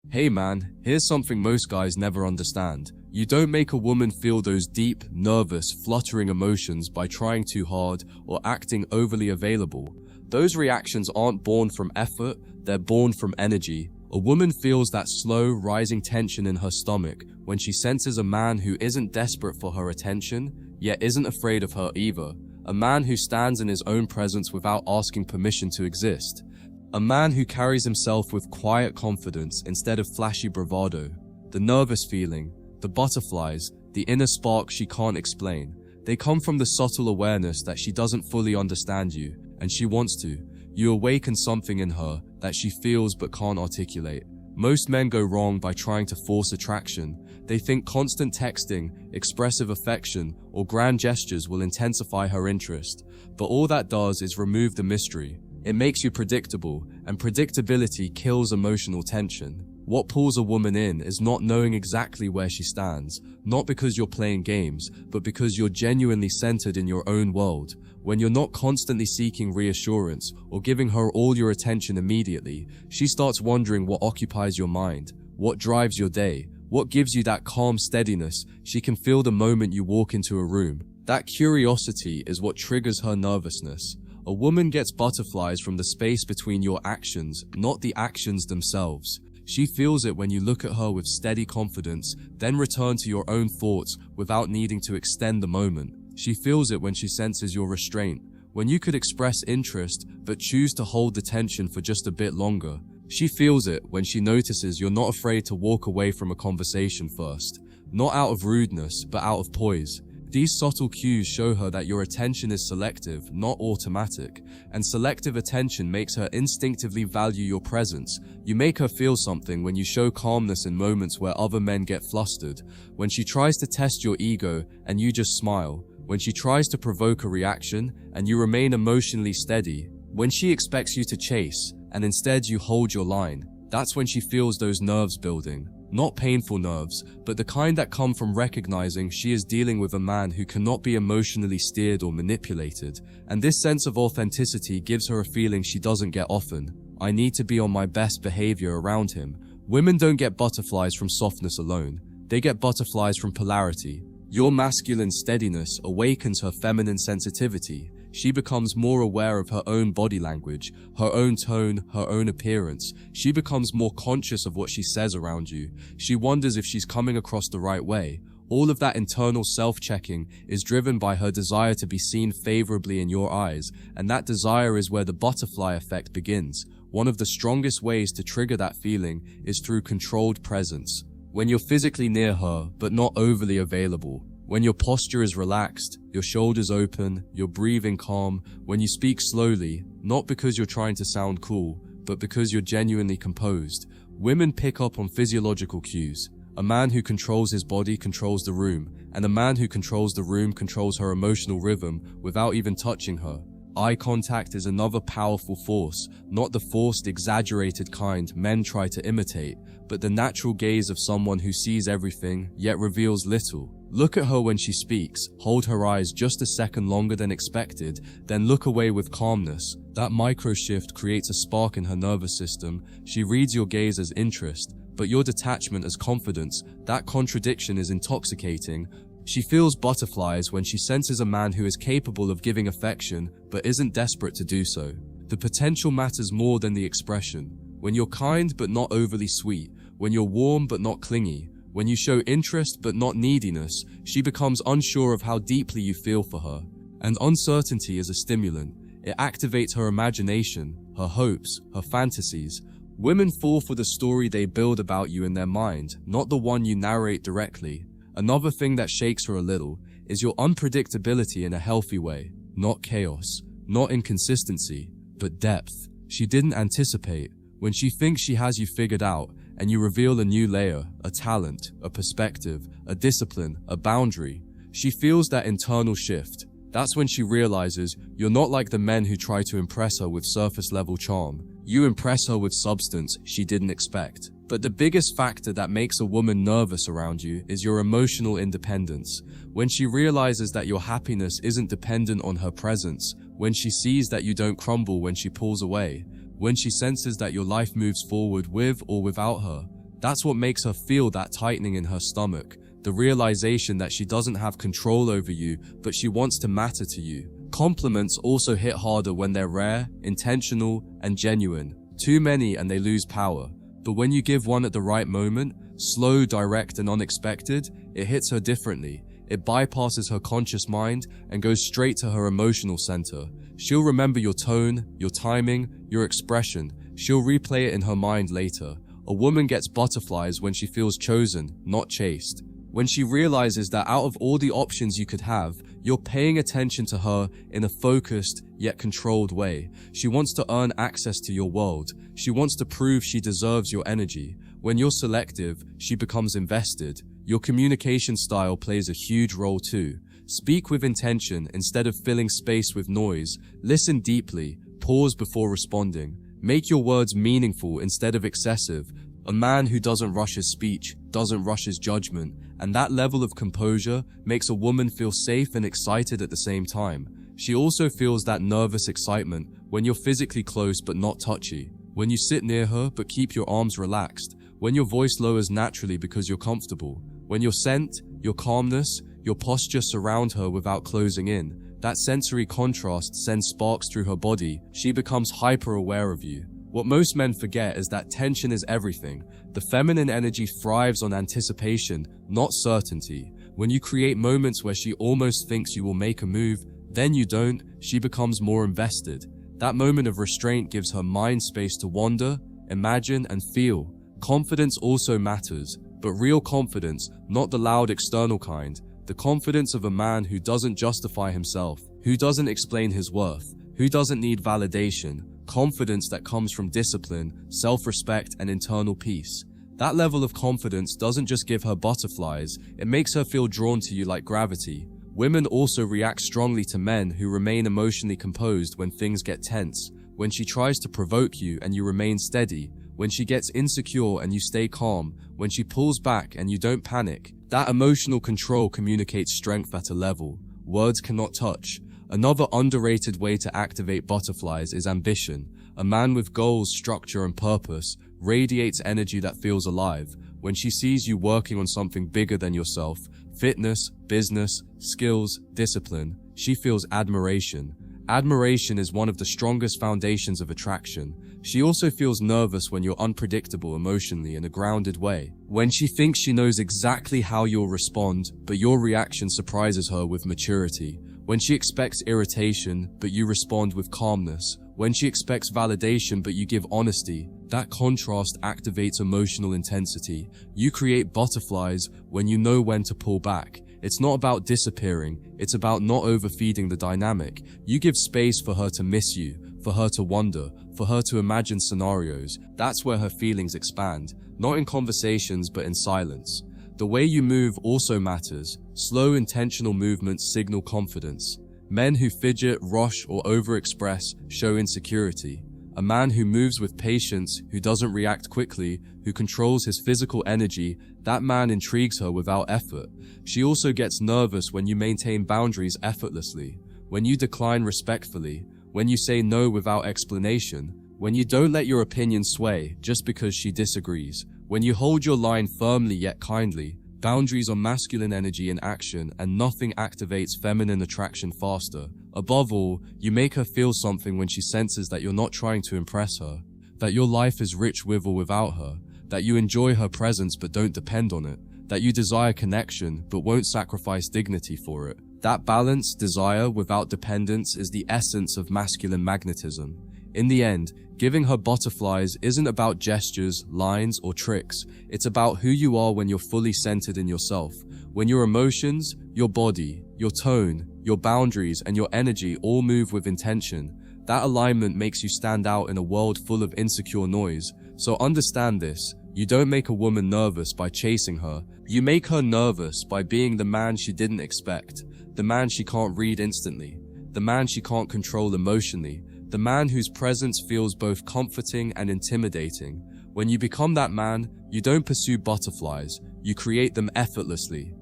Hey man, here's something most guys never understand. You don't make a woman feel those deep, nervous, fluttering emotions by trying too hard or acting overly available. Those reactions aren't born from effort, they're born from energy. A woman feels that slow, rising tension in her stomach when she senses a man who isn't desperate for her attention, yet isn't afraid of her either. A man who stands in his own presence without asking permission to exist. A man who carries himself with quiet confidence instead of flashy bravado. The nervous feeling, the butterflies, the inner spark she can't explain. They come from the subtle awareness that she doesn't fully understand you, and she wants to. You awaken something in her that she feels but can't articulate. Most men go wrong by trying to force attraction. They think constant texting, expressive affection, or grand gestures will intensify her interest. But all that does is remove the mystery. It makes you predictable, and predictability kills emotional tension. What pulls a woman in is not knowing exactly where she stands, not because you're playing games, but because you're genuinely centered in your own world. When you're not constantly seeking reassurance or giving her all your attention immediately, she starts wondering what occupies your mind, what drives your day, what gives you that calm steadiness she can feel the moment you walk into a room. That curiosity is what triggers her nervousness. A woman gets butterflies from the space between your actions, not the actions themselves. She feels it when you look at her with steady confidence, then return to your own thoughts without needing to extend the moment. She feels it when she senses your restraint, when you could express interest but choose to hold the tension for just a bit longer. She feels it when she notices you're not afraid to walk away from a conversation first, not out of rudeness but out of poise. These subtle cues show her that your attention is selective, not automatic, and selective attention makes her instinctively value your presence. You make her feel something when you show calmness in moments where other men get flustered, when she tries to test your ego and you just smile, when she tries to provoke a reaction and you remain emotionally steady, when she expects you to chase and instead you hold your line. That's when she feels those nerves building. Not painful nerves, but the kind that come from recognizing she is dealing with a man who cannot be emotionally steered or manipulated. And this sense of authenticity gives her a feeling she doesn't get often. I need to be on my best behavior around him. Women don't get butterflies from softness alone. They get butterflies from polarity. Your masculine steadiness awakens her feminine sensitivity. She becomes more aware of her own body language, her own tone, her own appearance. She becomes more conscious of what she says around you. She wonders if she's coming across the right way. All of that internal self-checking is driven by her desire to be seen favorably in your eyes, and that desire is where the butterfly effect begins. One of the strongest ways to trigger that feeling is through controlled presence. When you're physically near her, but not overly available. When your posture is relaxed, your shoulders open, you're breathing calm, when you speak slowly, not because you're trying to sound cool, but because you're genuinely composed. Women pick up on physiological cues. A man who controls his body controls the room, and a man who controls the room controls her emotional rhythm without even touching her. Eye contact is another powerful force, not the forced, exaggerated kind men try to imitate, but the natural gaze of someone who sees everything, yet reveals little. Look at her when she speaks, hold her eyes just a second longer than expected, then look away with calmness. That micro shift creates a spark in her nervous system. She reads your gaze as interest, but your detachment as confidence. That contradiction is intoxicating. She feels butterflies when she senses a man who is capable of giving affection, but isn't desperate to do so. The potential matters more than the expression. When you're kind but not overly sweet, when you're warm but not clingy, when you show interest but not neediness, she becomes unsure of how deeply you feel for her. And uncertainty is a stimulant. It activates her imagination, her hopes, her fantasies. Women fall for the story they build about you in their mind, not the one you narrate directly. Another thing that shakes her a little is your unpredictability in a healthy way. Not chaos, not inconsistency, but depth. She didn't anticipate. When she thinks she has you figured out, and you reveal a new layer, a talent, a perspective, a discipline, a boundary, she feels that internal shift. That's when she realizes you're not like the men who try to impress her with surface-level charm. You impress her with substance she didn't expect. But the biggest factor that makes a woman nervous around you is your emotional independence. When she realizes that your happiness isn't dependent on her presence, when she sees that you don't crumble when she pulls away, when she senses that your life moves forward with or without her, That's what makes her feel that tightening in her stomach, the realization that she doesn't have control over you, but she wants to matter to you. Compliments also hit harder when they're rare, intentional, and genuine. Too many and they lose power. But when you give one at the right moment, slow, direct, and unexpected, it hits her differently. It bypasses her conscious mind and goes straight to her emotional center. She'll remember your tone, your timing, your expression. She'll replay it in her mind later. A woman gets butterflies when she feels chosen, not chased. When she realizes that out of all the options you could have, you're paying attention to her in a focused yet controlled way. She wants to earn access to your world. She wants to prove she deserves your energy. When you're selective, she becomes invested. Your communication style plays a huge role too. Speak with intention instead of filling space with noise. Listen deeply. Pause before responding. Make your words meaningful instead of excessive. A man who doesn't rush his speech, doesn't rush his judgment, and that level of composure makes a woman feel safe and excited at the same time. She also feels that nervous excitement when you're physically close but not touchy, when you sit near her but keep your arms relaxed, when your voice lowers naturally because you're comfortable, when your scent, your calmness, your posture surround her without closing in. That sensory contrast sends sparks through her body. She becomes hyper-aware of you. What most men forget is that tension is everything. The feminine energy thrives on anticipation, not certainty. When you create moments where she almost thinks you will make a move, then you don't, she becomes more invested. That moment of restraint gives her mind space to wander, imagine, and feel. Confidence also matters, but real confidence, not the loud external kind. The confidence of a man who doesn't justify himself, who doesn't explain his worth, who doesn't need validation. Confidence that comes from discipline, self-respect, and internal peace. That level of confidence doesn't just give her butterflies, it makes her feel drawn to you like gravity. Women also react strongly to men who remain emotionally composed when things get tense, when she tries to provoke you and you remain steady, when she gets insecure and you stay calm, when she pulls back and you don't panic. That emotional control communicates strength at a level words cannot touch. Another underrated way to activate butterflies is ambition. A man with goals, structure, and purpose radiates energy that feels alive. When she sees you working on something bigger than yourself, fitness, business, skills, discipline, she feels admiration. Admiration is one of the strongest foundations of attraction. She also feels nervous when you're unpredictable emotionally in a grounded way. When she thinks she knows exactly how you'll respond, but your reaction surprises her with maturity. When she expects irritation, but you respond with calmness. When she expects validation, but you give honesty. That contrast activates emotional intensity. You create butterflies when you know when to pull back. It's not about disappearing, it's about not overfeeding the dynamic. You give space for her to miss you, for her to wonder, for her to imagine scenarios. That's where her feelings expand, not in conversations but in silence. The way you move also matters. Slow, intentional movements signal confidence. Men who fidget, rush, or overexpress show insecurity. A man who moves with patience, who doesn't react quickly, who controls his physical energy, that man intrigues her without effort. She also gets nervous when you maintain boundaries effortlessly, when you decline respectfully, when you say no without explanation, when you don't let your opinion sway just because she disagrees, when you hold your line firmly yet kindly. Boundaries are masculine energy in action, and nothing activates feminine attraction faster. Above all, you make her feel something when she senses that you're not trying to impress her, that your life is rich with or without her, that you enjoy her presence but don't depend on it, that you desire connection but won't sacrifice dignity for it. That balance, desire without dependence, is the essence of masculine magnetism. In the end, giving her butterflies isn't about gestures, lines, or tricks. It's about who you are when you're fully centered in yourself. When your emotions, your body, your tone, your boundaries, and your energy all move with intention. That alignment makes you stand out in a world full of insecure noise. So understand this. You don't make a woman nervous by chasing her. You make her nervous by being the man she didn't expect. The man she can't read instantly. The man she can't control emotionally. The man whose presence feels both comforting and intimidating. When you become that man, you don't pursue butterflies, you create them effortlessly.